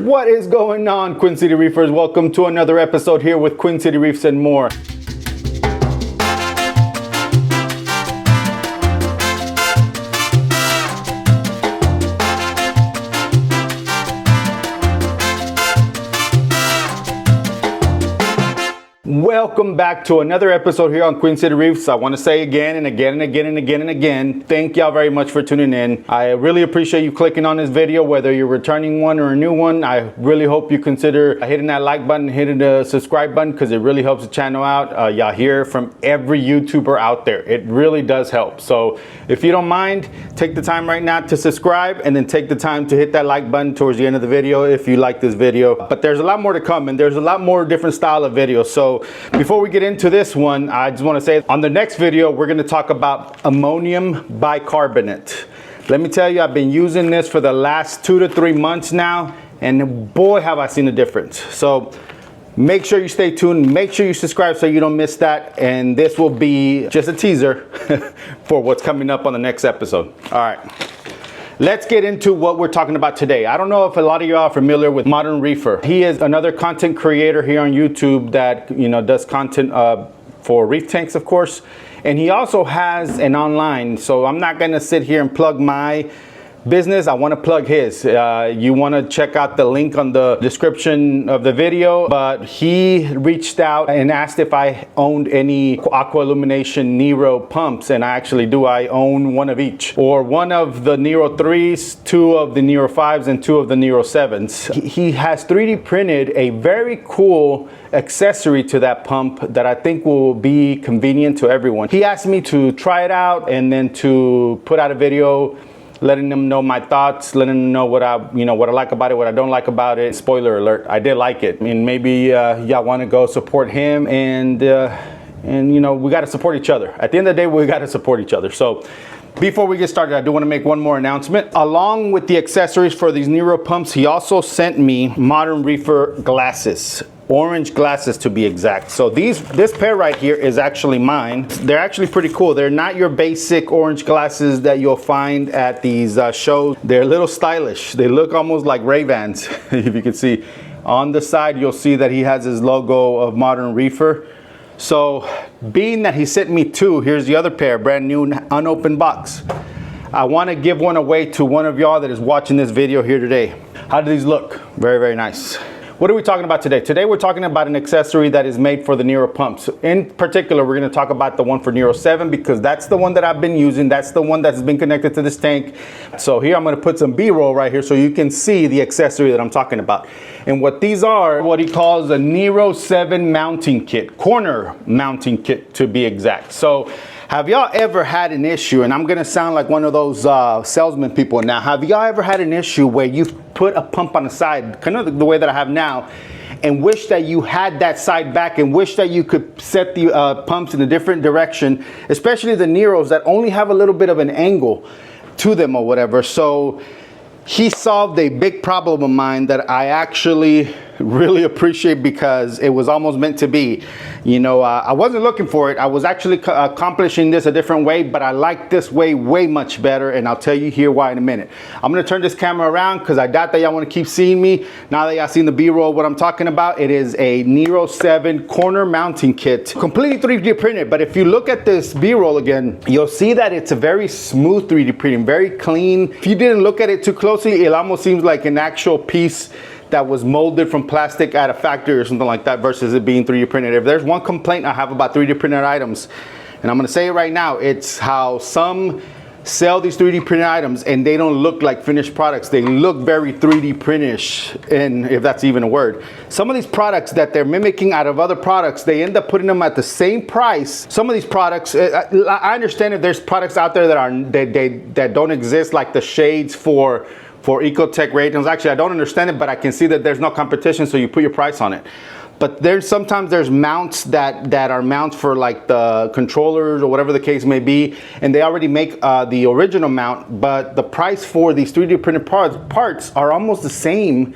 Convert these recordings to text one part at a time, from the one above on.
What is going on, Queen City Reefers? Welcome to another episode here with Queen City Reefs and more. Welcome back to another episode here on Queen City Reefs. I want to say again and again, thank y'all very much for tuning in. I really appreciate you clicking on this video, whether you're returning one or a new one. I really hope you consider hitting that like button, hitting the subscribe button, because it really helps the channel out. Y'all hear from every YouTuber out there. It really does help. So if you don't mind, take the time right now to subscribe, and then take the time to hit that like button towards the end of the video if you like this video. But there's a lot more to come, and there's a lot more different style of videos. So before we get into this one, I just want to say on the next video, we're going to talk about ammonium bicarbonate. Let me tell you, I've been using this for the last 2 to 3 months now, and boy, have I seen a difference. So make sure you stay tuned. Make sure you subscribe so you don't miss that. And this will be just a teaser for what's coming up on the next episode. All right. Let's get into what we're talking about today. I don't know if a lot of y'all are familiar with Modern Reefer. He is another content creator here on YouTube that, does content for reef tanks, of course. And he also has an online, so I'm not gonna sit here and plug my business. I want to plug his. You want to check out the link on the description of the video, but he reached out and asked if I owned any Aqua Illumination Nero pumps, and I actually do. I own one of each, or one of the Nero 3s, 2 of the Nero 5s, and 2 of the Nero 7s. He has 3D printed a very cool accessory to that pump that I think will be convenient to everyone. He asked me to try it out and then to put out a video letting them know my thoughts, letting them know what I like about it, what I don't like about it. Spoiler alert, I did like it. I mean, maybe y'all want to go support him, and we got to support each other. At the end of the day, we got to support each other. So before we get started, I do want to make one more announcement. Along with the accessories for these Nero pumps, he also sent me Modern Reefer glasses. Orange glasses to be exact. So this pair right here is actually mine. They're actually pretty cool. They're not your basic orange glasses that you'll find at these shows. They're a little stylish. They look almost like Ray-Bans. If you can see on the side, you'll see that he has his logo of Modern Reefer. So being that he sent me 2, here's the other pair, brand new unopened box. I want to give one away to one of y'all that is watching this video here today. How do these look? Very, very nice. What are we talking about today? Today we're talking about an accessory that is made for the Nero pumps. In particular, we're going to talk about the one for Nero 7 because that's the one that I've been using. That's the one that's been connected to this tank. So here I'm going to put some B-roll right here so you can see the accessory that I'm talking about. And what these are, what he calls a Nero 7 mounting kit, corner mounting kit to be exact. So have y'all ever had an issue, and I'm gonna sound like one of those salesman people now, have y'all ever had an issue where you've put a pump on the side, kind of the way that I have now, and wish that you had that side back and wish that you could set the pumps in a different direction, especially the Neros that only have a little bit of an angle to them or whatever. So he solved a big problem of mine that I actually really appreciate because it was almost meant to be. I wasn't looking for it. I was actually accomplishing this a different way, but I like this way way much better, and I'll tell you here why in a minute. I'm going to turn this camera around because I doubt that y'all want to keep seeing me. Now that y'all seen the B-roll, what I'm talking about, it is a Nero 7 corner mounting kit, completely 3D printed. But if you look at this B-roll again, you'll see that it's a very smooth 3D printing, very clean. If you didn't look at it too closely, it almost seems like an actual piece that was molded from plastic at a factory or something like that versus it being 3D printed. If there's one complaint I have about 3D printed items, and I'm gonna say it right now, it's how some sell these 3D printed items and they don't look like finished products. They look very 3D printish, and if that's even a word. Some of these products that they're mimicking out of other products, they end up putting them at the same price. Some of these products, I understand if there's products out there that don't exist, like the shades for Ecotech ratings. Actually, I don't understand it, but I can see that there's no competition, so you put your price on it. But sometimes there's mounts that are mounts for like the controllers or whatever the case may be, and they already make the original mount, but the price for these 3D printed parts are almost the same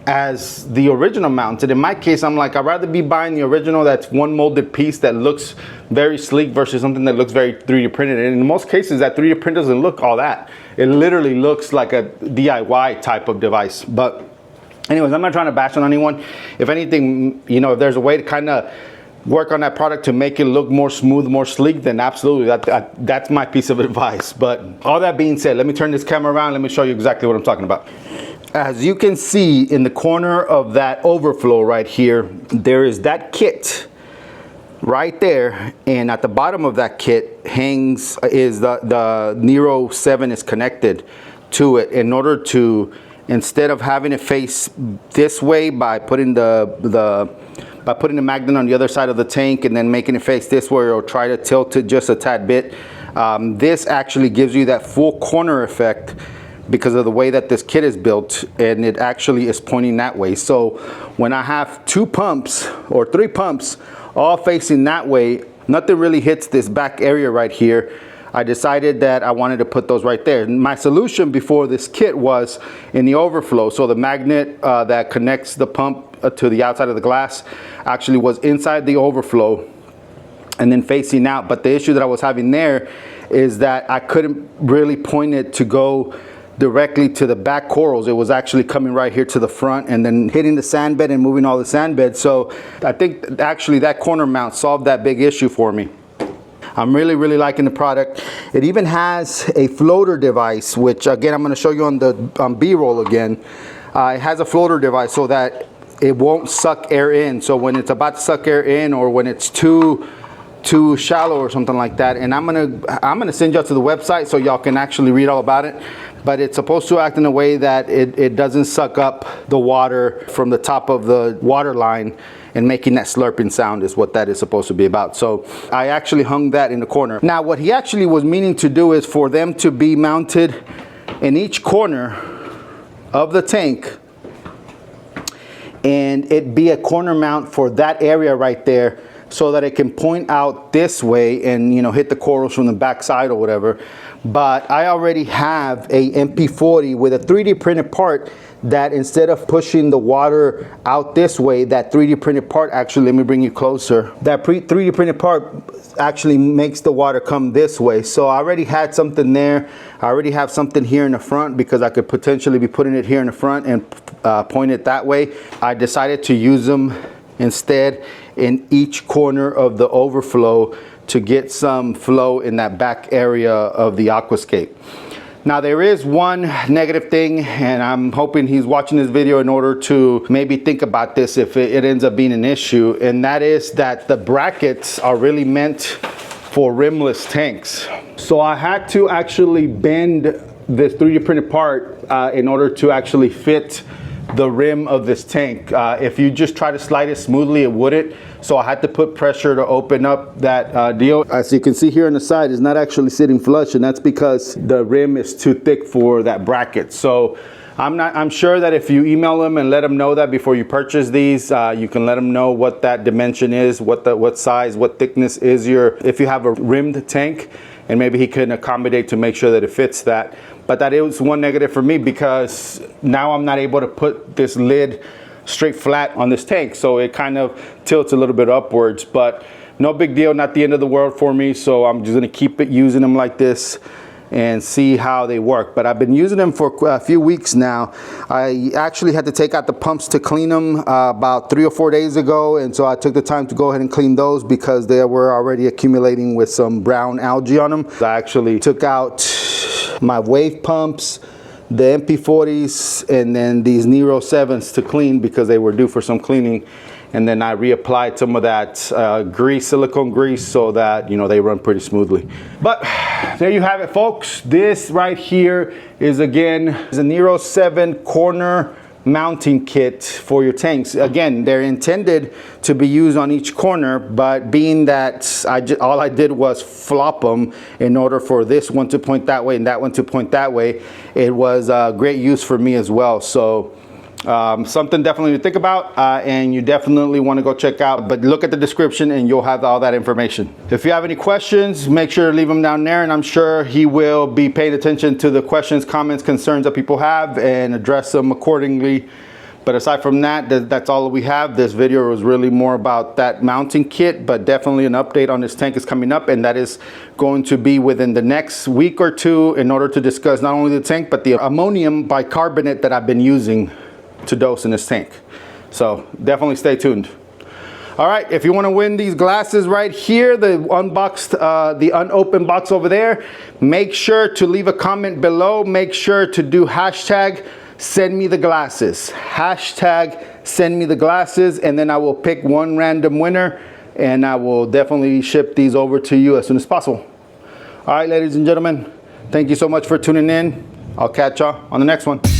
as the original mount. And in my case, I'm like, I'd rather be buying the original that's one molded piece that looks very sleek versus something that looks very 3D printed. And in most cases, that 3D print doesn't look all that. It literally looks like a DIY type of device. But Anyways, I'm not trying to bash on anyone. If anything, you know, if there's a way to kind of work on that product to make it look more smooth, more sleek, then absolutely, that's my piece of advice. But all that being said, let me turn this camera around. Let me show you exactly what I'm talking about. As you can see in the corner of that overflow right here, there is that kit right there, and at the bottom of that kit is the Nero 7 is connected to it in order to, instead of having it face this way by putting the magnet on the other side of the tank and then making it face this way, or try to tilt it just a tad bit, this actually gives you that full corner effect because of the way that this kit is built, and it actually is pointing that way. So when I have 2 pumps or 3 pumps all facing that way, nothing really hits this back area right here. I decided that I wanted to put those right there. My solution before this kit was in the overflow. So the magnet that connects the pump to the outside of the glass actually was inside the overflow and then facing out. But the issue that I was having there is that I couldn't really point it to go directly to the back corals. It was actually coming right here to the front and then hitting the sand bed and moving all the sand bed. So I think actually that corner mount solved that big issue for me. I'm really liking the product. It even has a floater device, which again, I'm going to show you on the B-roll again. It has a floater device so that it won't suck air in. So when it's about to suck air in, or when it's too shallow or something like that, and I'm gonna send y'all to the website so y'all can actually read all about it. But it's supposed to act in a way that it doesn't suck up the water from the top of the water line and making that slurping sound is what that is supposed to be about. So I actually hung that in the corner. Now what he actually was meaning to do is for them to be mounted in each corner of the tank, and it be a corner mount for that area right there, so that it can point out this way and, you know, hit the corals from the back side or whatever. But I already have a MP40 with a 3D printed part that, instead of pushing the water out this way, that 3D printed part actually, let me bring you closer, that 3D printed part actually makes the water come this way. So I already had something there. I already have something here in the front because I could potentially be putting it here in the front and point it that way. I decided to use them instead in each corner of the overflow to get some flow in that back area of the aquascape. Now there is one negative thing, and I'm hoping he's watching this video in order to maybe think about this if it ends up being an issue, and that is that the brackets are really meant for rimless tanks. So I had to actually bend this 3D printed part in order to actually fit the rim of this tank. If you just try to slide it smoothly, it wouldn't. So I had to put pressure to open up that deal. As you can see here on the side, it's not actually sitting flush, and that's because the rim is too thick for that bracket. So I'm sure that if you email them and let them know that before you purchase these, you can let them know what that dimension is, what size, what thickness is if you have a rimmed tank, and maybe he can accommodate to make sure that it fits that. But that is one negative for me, because now I'm not able to put this lid straight flat on this tank. So it kind of tilts a little bit upwards, but no big deal, not the end of the world for me. So I'm just gonna keep using them like this and see how they work. But I've been using them for a few weeks now. I actually had to take out the pumps to clean them about 3 or 4 days ago, and so I took the time to go ahead and clean those because they were already accumulating with some brown algae on them. I actually took out my wave pumps, the MP40s, and then these Nero 7s to clean because they were due for some cleaning. And then I reapplied some of that grease, silicone grease, so that, you know, they run pretty smoothly. But there you have it, folks. This right here is, again, a Nero 7 corner mounting kit for your tanks. Again, they're intended to be used on each corner, but being that all I did was flop them in order for this one to point that way and that one to point that way, it was a great use for me as well. So something definitely to think about, and you definitely want to go check out, but look at the description and you'll have all that information. If you have any questions, make sure to leave them down there, and I'm sure he will be paying attention to the questions, comments, concerns that people have and address them accordingly. But aside from that, that's all we have. This video was really more about that mounting kit, but definitely an update on this tank is coming up, and that is going to be within the next week or two in order to discuss not only the tank, but the ammonium bicarbonate that I've been using to dose in this tank. So definitely stay tuned. All right, if you want to win these glasses right here, the unboxed, the unopened box over there, make sure to leave a comment below. Make sure to do hashtag send me the glasses. Hashtag send me the glasses, and then I will pick one random winner, and I will definitely ship these over to you as soon as possible. All right, ladies and gentlemen, thank you so much for tuning in. I'll catch y'all on the next one.